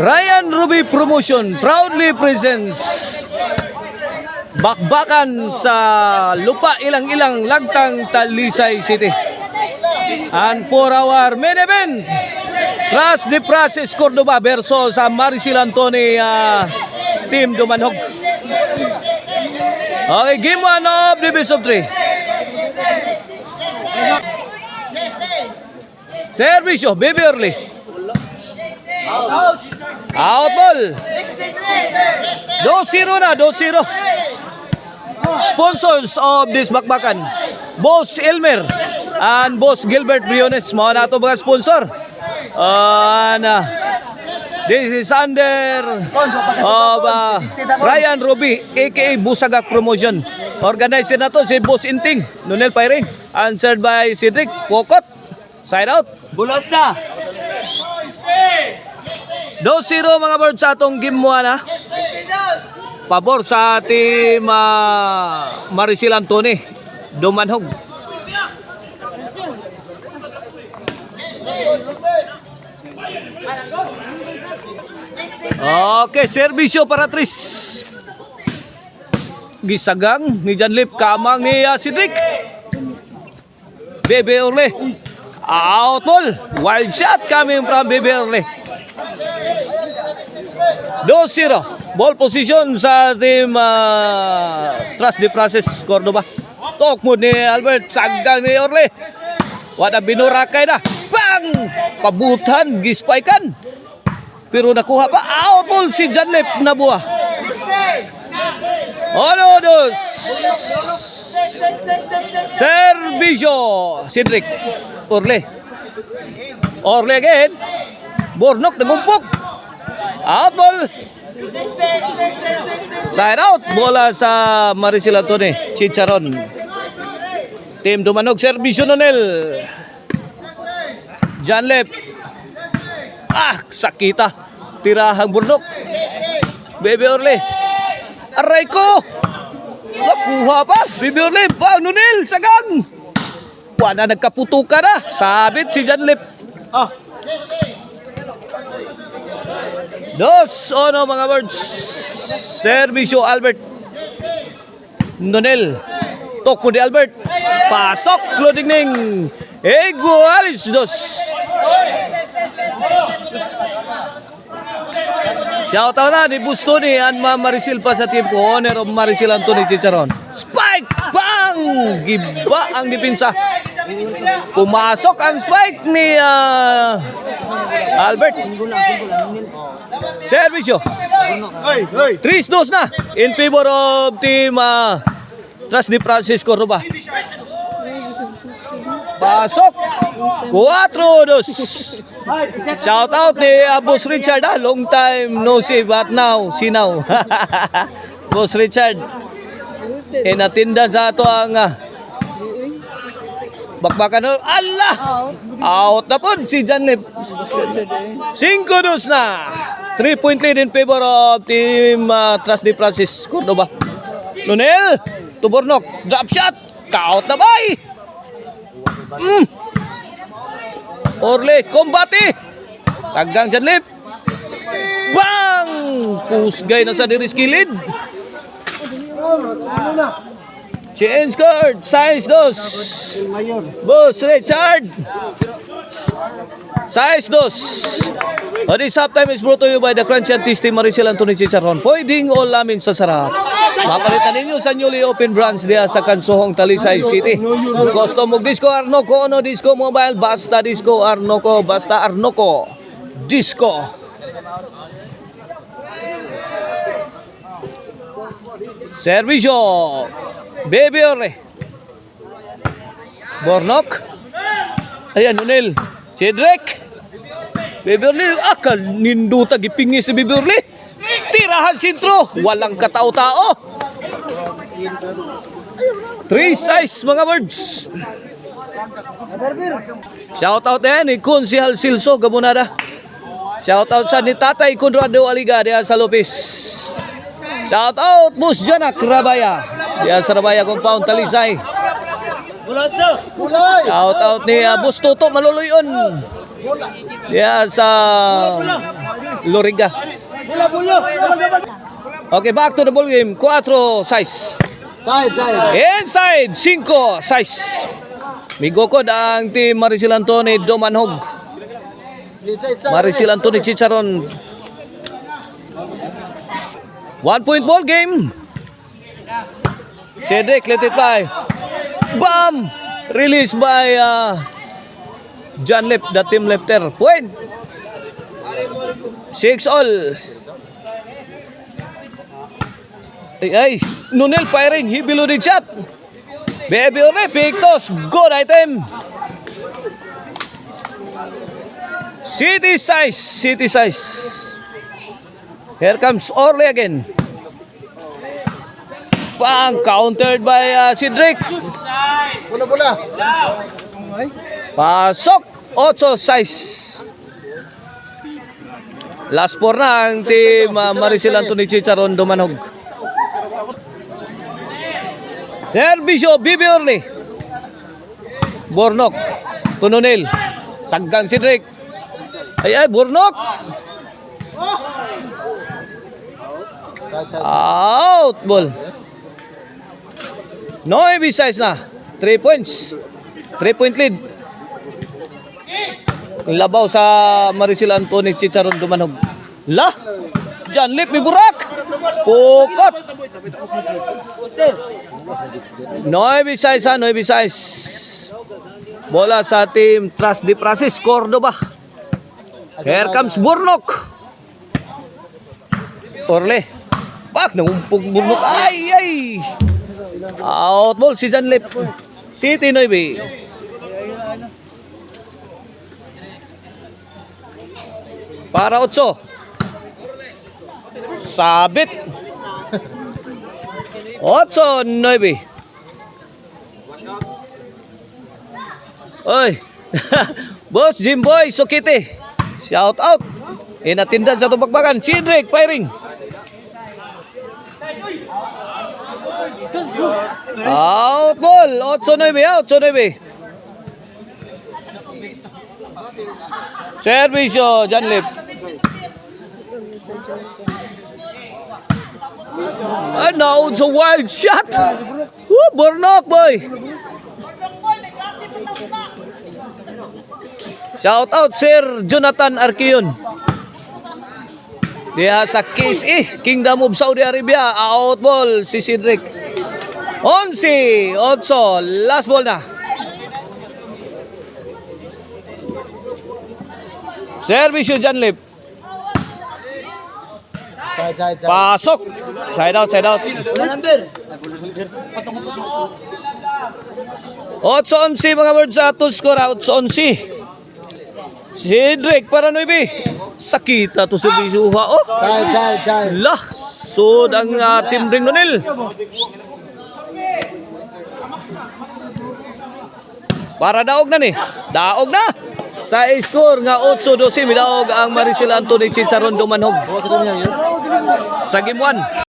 Ryan Ruby Promotion proudly presents bakbakan sa lupa ilang-ilang Lagtang, Talisay City. And for our main event, Trust the Process Cordoba versus Maricel Antony Team Dumanhog. Okay, game 1 of the best of 3. Servisyo, Baby Early. Out ball. 2-0 na, 2-0. Sponsors of this bakbakan, Boss Elmer and Boss Gilbert Briones. Mga na ito mga sponsor. This is under of Ryan Ruby aka Busagak Promotion. Organizer na to si Boss Inting Nonel Pairing, answered by Cedric Pokot. Side out. Bulos na. 2-0 mga birds sa atong game 1 ha. Pabor sa team Maricel Antony Dumanhog. Okay, servisyo para Tris. Gisagang ni Janlip, kamang ni Cedric. Bebe Orle. Out ball. Wild shot coming from Bebe Orle. 2-0. Ball position sa team Trust the Process Cordoba. Talk mo ni Albert, sagang ni Orle. Wala binurakay na. Bang! Pabutan, gispaikan. Pero nakuha pa. Out ball si Janlip na buha. Ono dos. Servisyo. Cedric. Orle. Orle again. Bornok nagumpok. Out ball. Side out. Bola sa Maricel Antony Chicharon. Team Dumanhog. Servisyo Nonel. Janlip. Sakita. Tirahang Bornok. Bebe Orle. Aray ko. Nakuha pa. Bebe Orle. Bang Nonel. Sagang. Wala nagkaputukan na. Sabit si Janlip. 2-0 mga birds. Servisyo Albert. Nonel. Tok mo di Albert. Pasok. Loading ning. Igualis 2. Shout out na ni Bustoni and Maricel pa sa team ko. Honor of Maricel Antony Chicharon. Spike! Bang! Giba ang dipinsa. Pumasok ang spike ni Albert. Servisyo. 3-2 na in favor of team Trust the Process Cordoba. Pasok. 4-2. Shout out ni Boss Richard. Long time no see but now see now. Boss Richard. Inatindan sa ato ang bakbakan. Allah! Out na po si Janlip. 5-2 na. 3-point lead in favor of team Trust the Process Cordoba. Nonel. Tubornok. Drop shot. Kaut na bay. Orle. Kombate. Sagang Janlip. Bang! Pusgay na sa diriskilid. Change card, size 2. Boss Richard. Size 2. This halftime is brought to you by the Crunchy and Tasty Maricel Antony Chicharon. Pwedeng o lamin sa sarap. Mapalitan ninyo sa newly open branch diya sa Kansohong, Talisay City. Gusto mo disco Arnoco, no disco mobile, basta disco Arnoco, basta Arnoco disco. Servisyo. Bebe Orle. Bornok. Ayan, Nonel. Cedric. Bebe Orle. Akal ninduta gipingis si Bebe Orle. Tirahan sintro. Walang katao-tao. 3-6 mga birds. Shout out yan ni Konsihal Silso Gabunada. Shout out sa ni Tatay Conrado Aliga diya sa Lopez. Shout out Boss Janak Rabaya. Diya sa Rabaya Compound Talisay. Shout out ni Boss Toto Maluluyon. Diya sa Loriga. Okay, back to the ball game. 4-6. Inside, 5-6. Migokod ang team Maricel Antony Dumanhog. Maricel Antony Chicharon. 1 point ball game. Cedric, let it fly. Bam! Released by John Lip, the team lefter. Point. 6-all. Ay, Nunel firing. He below the shot. Baby Orle, Pictos. Good item. City size. Here comes Orle again. Bang, countered by Cedric. Bola. Pasok. 8-6. Last 4 na ang team Maricel Antony Chicharon Dumanhog. Servisyo, Bibi Orle. Bornok. Tununil. Saggang Cedric. Ay, Bornok. Out ball. No size na. 3 points. 3-point lead. Labaw sa Maricel Antony Chicharon Dumanhog. John Lip, may burak. Pukot. 9 size. Bola sa team Trust de Prasis, Cordoba. Here comes Bornok. Orle. Bak, nangumpog Bornok. Ay. Out ball si John Lip. City 9. Para 8. Sabit. 8-9. Oy. Boss Jimboy Sukiti. Shout out. Inatindan sa tubagbagan. Cedric firing. Out ball. 8-9. Servisyo, John Lip. Now it's a wild shot. Woo, Bornok boy. Shout out Sir Jonathan Arquion. Diya sa KSE, Kingdom of Saudi Arabia. Out ball si Cedric. 11-8. Last ball na. Servisyo John Lip. Pasok. Side out. 8-11 mga words sa to score. 8-11. Cedric para 9. Sakita to sa bisuha. Oh. Sud ang team ring Nunel. Para daog na ni. Daog na. Sa score nga 8-12 midaog ang Maricel Antony Chicharon Dumanhog. Sa game 1.